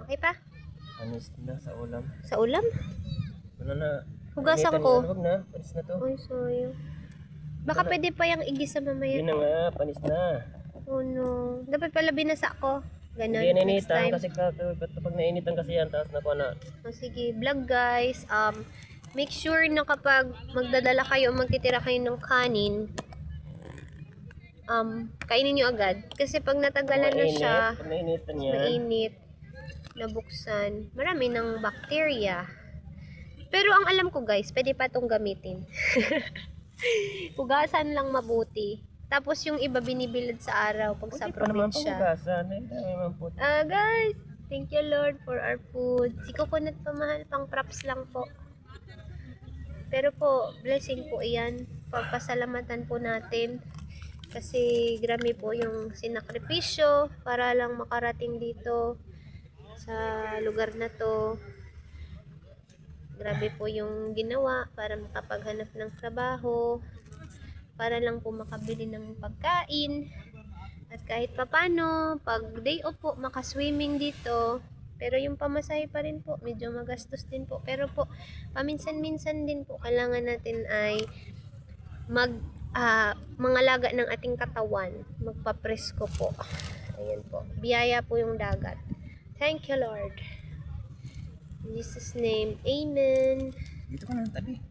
Okay pa? Panis na sa ulam. Sa ulam? Wala na. Hugasan Initan ko. na, wag na. Panis na to. Ay, sayang. Baka pwede pa yung igisa mamaya. Yun na nga, panis na. Oh no. Dapat pala binasa ko. Ganon. Hindi yan Next initan time. kasi kapag nainitan kasi yan, tapos nakuha na. O sige, vlog guys. Make sure na kapag magdadala kayo o magtitira kayo ng kanin, kainin nyo agad. Kasi pag natagalan na siya, Pag nainitan yan. mainit, nabuksan, marami ng bacteria. Pero ang alam ko guys, pwede pa itong gamitin. Hugasan lang mabuti. Tapos yung iba binibilad sa araw pag sa Pwede pa naman probinsya. panghugasan. Ay, dami naman po. Guys, thank you Lord for our food. Si coconut pa mahal, pang props lang po. Pero po, blessing po iyan. Pagpasalamatan po natin. Kasi grabe po yung sinakripisyo para lang makarating dito sa lugar na to. Grabe po yung ginawa para makapaghanap ng trabaho. Para lang po makabili ng pagkain. At kahit papano, pag day off po, makaswimming dito. Pero yung pamasahe pa rin po, medyo magastos din po. Pero po, paminsan-minsan din po, kailangan natin ay mangalaga ng ating katawan. Magpapresko po. Ayan po. Biyaya po yung dagat. Thank you, Lord. In Jesus' name, Amen. Dito ka na, tabi.